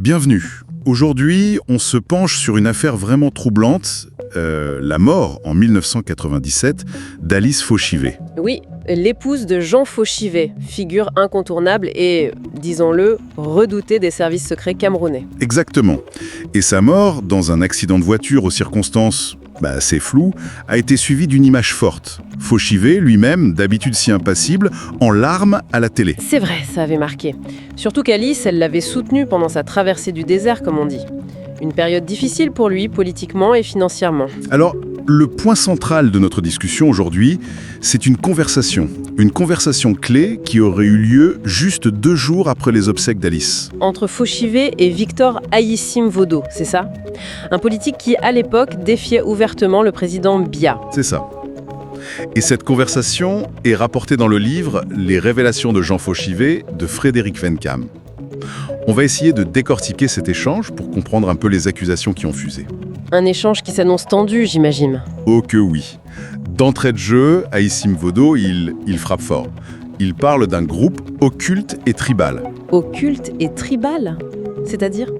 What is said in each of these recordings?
Bienvenue. Aujourd'hui, on se penche sur une affaire vraiment troublante, la mort en 1997 d'Alice Fauchivet. Oui, l'épouse de Jean Fauchivet, figure incontournable et, disons-le, redoutée des services secrets camerounais. Exactement. Et sa mort, dans un accident de voiture aux circonstances assez floues, a été suivie d'une image forte. Fauchivet, lui-même, d'habitude si impassible, en larmes à la télé. C'est vrai, ça avait marqué. Surtout qu'Alice, elle l'avait soutenu pendant sa traversée du désert, comme on dit. Une période difficile pour lui, politiquement et financièrement. Alors, le point central de notre discussion aujourd'hui, c'est une conversation clé qui aurait eu lieu juste 2 jours après les obsèques d'Alice. Entre Fauchivet et Victor Ayissim-Vodo, c'est ça? Un politique qui, à l'époque, défiait ouvertement le président Biya. C'est ça. Et cette conversation est rapportée dans le livre « Les révélations de Jean Fauchivet » de Frédéric Venkam. On va essayer de décortiquer cet échange pour comprendre un peu les accusations qui ont fusé. Un échange qui s'annonce tendu, j'imagine. Oh que oui. D'entrée de jeu, Ayissim-Vodo, il frappe fort. Il parle d'un groupe occulte et tribal. Occulte et tribal? C'est-à-dire?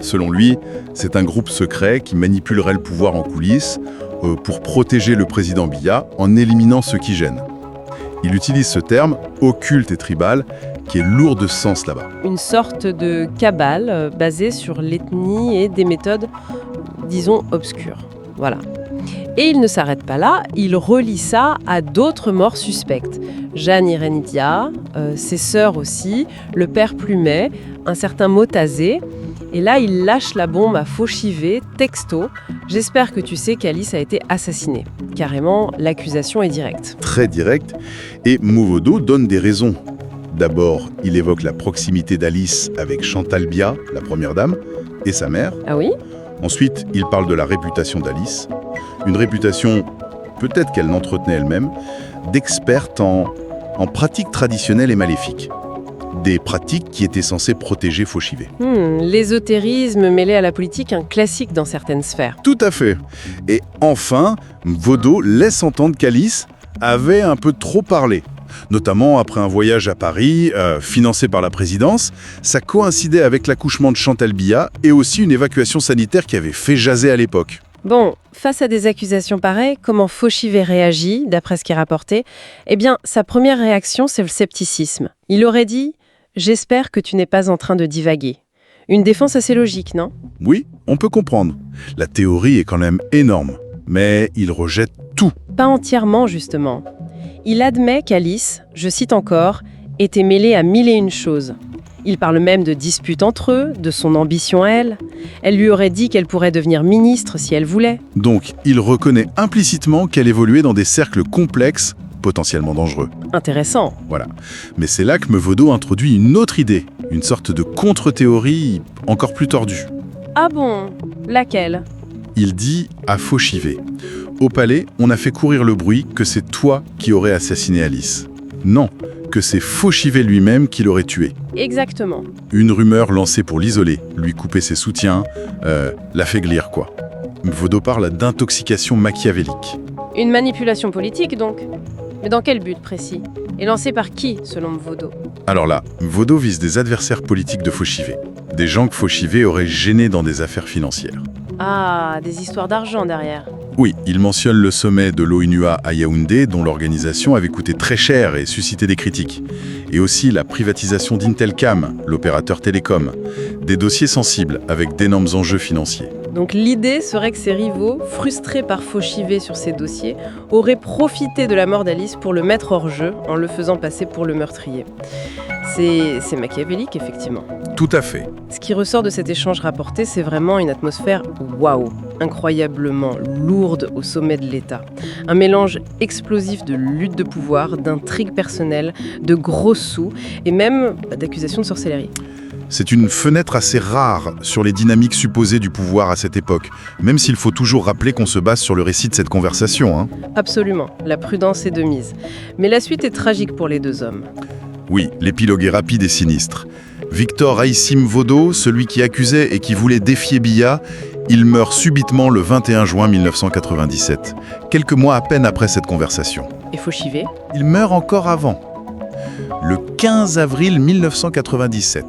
Selon lui, c'est un groupe secret qui manipulerait le pouvoir en coulisses pour protéger le président Biya en éliminant ceux qui gênent. Il utilise ce terme, occulte et tribal, qui est lourd de sens là-bas. Une sorte de cabale basée sur l'ethnie et des méthodes, disons, obscures. Voilà. Et il ne s'arrête pas là, il relie ça à d'autres morts suspectes. Jeanne Irène Dia, ses sœurs aussi, le père Plumet, un certain Motazé. Et là, il lâche la bombe à Fauchivet, texto. J'espère que tu sais qu'Alice a été assassinée. Carrément, l'accusation est directe. Très directe. Et Vodo donne des raisons. D'abord, il évoque la proximité d'Alice avec Chantal Biya, la première dame, et sa mère. Ah oui? Ensuite, il parle de la réputation d'Alice. Une réputation, peut-être qu'elle n'entretenait elle-même, d'experte en pratiques traditionnelles et maléfiques. Des pratiques qui étaient censées protéger Fauchivet. L'ésotérisme mêlé à la politique, un classique dans certaines sphères. Tout à fait. Et enfin, Vodo laisse entendre qu'Alice avait un peu trop parlé. Notamment après un voyage à Paris, financé par la présidence. Ça coïncidait avec l'accouchement de Chantal Biya et aussi une évacuation sanitaire qui avait fait jaser à l'époque. Bon, face à des accusations pareilles, comment Fauchivet réagit, d'après ce qui est rapporté? Eh bien, sa première réaction, c'est le scepticisme. Il aurait dit « J'espère que tu n'es pas en train de divaguer ». Une défense assez logique, non? Oui, on peut comprendre. La théorie est quand même énorme, mais il rejette tout. Pas entièrement, justement. Il admet qu'Alice, je cite encore, était mêlée à 1001 choses. Il parle même de disputes entre eux, de son ambition à elle. Elle lui aurait dit qu'elle pourrait devenir ministre si elle voulait. Donc, il reconnaît implicitement qu'elle évoluait dans des cercles complexes, potentiellement dangereux. Intéressant. Voilà. Mais c'est là que Vodo introduit une autre idée, une sorte de contre-théorie encore plus tordue. Ah bon? Laquelle? Il dit à Fauchivet « Au palais, on a fait courir le bruit que c'est toi qui aurais assassiné Alice. Non, que c'est Fauchivet lui-même qui l'aurait tué. » Exactement. Une rumeur lancée pour l'isoler, lui couper ses soutiens, l'affaiblir quoi. Vodo parle d'intoxication machiavélique. Une manipulation politique donc? Mais dans quel but précis? Et lancée par qui, selon Vodo? Alors là, Vodo vise des adversaires politiques de Fauchivet. Des gens que Fauchivet aurait gênés dans des affaires financières. Ah, des histoires d'argent derrière. Oui, il mentionne le sommet de l'ONUA à Yaoundé, dont l'organisation avait coûté très cher et suscité des critiques. Et aussi la privatisation d'Intelcam, l'opérateur télécom. Des dossiers sensibles, avec d'énormes enjeux financiers. Donc l'idée serait que ses rivaux, frustrés par Fauchivet sur ces dossiers, auraient profité de la mort d'Alice pour le mettre hors jeu, en le faisant passer pour le meurtrier. C'est machiavélique, effectivement. Tout à fait. Ce qui ressort de cet échange rapporté, c'est vraiment une atmosphère waouh, incroyablement lourde au sommet de l'État. Un mélange explosif de lutte de pouvoir, d'intrigues personnelles, de gros sous et même d'accusations de sorcellerie. C'est une fenêtre assez rare sur les dynamiques supposées du pouvoir à cette époque, même s'il faut toujours rappeler qu'on se base sur le récit de cette conversation. Absolument, la prudence est de mise. Mais la suite est tragique pour les 2 hommes. Oui, l'épilogue est rapide et sinistre. Victor Ayissim-Vodo, celui qui accusait et qui voulait défier Biya, il meurt subitement le 21 juin 1997, quelques mois à peine après cette conversation. Et Fauchivet? Il meurt encore avant, le 15 avril 1997.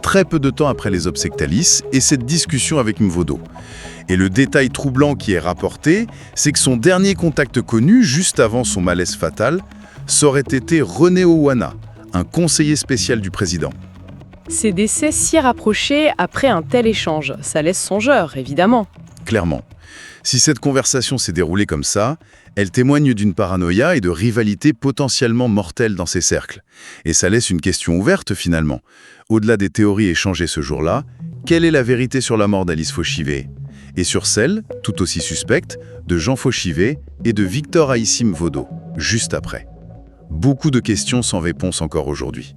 très peu de temps après les obsèques Thalys et cette discussion avec Mvodo. Et le détail troublant qui est rapporté, c'est que son dernier contact connu, juste avant son malaise fatal, ça aurait été René Owana, un conseiller spécial du président. Ces décès si rapprochés après un tel échange, ça laisse songeur, évidemment. Clairement. Si cette conversation s'est déroulée comme ça, elle témoigne d'une paranoïa et de rivalité potentiellement mortelle dans ces cercles. Et ça laisse une question ouverte finalement. Au-delà des théories échangées ce jour-là, quelle est la vérité sur la mort d'Alice Fauchivet ? Et sur celle, tout aussi suspecte, de Jean Fauchivet et de Victor Haïssim Mvodo, juste après. Beaucoup de questions sans réponse encore aujourd'hui.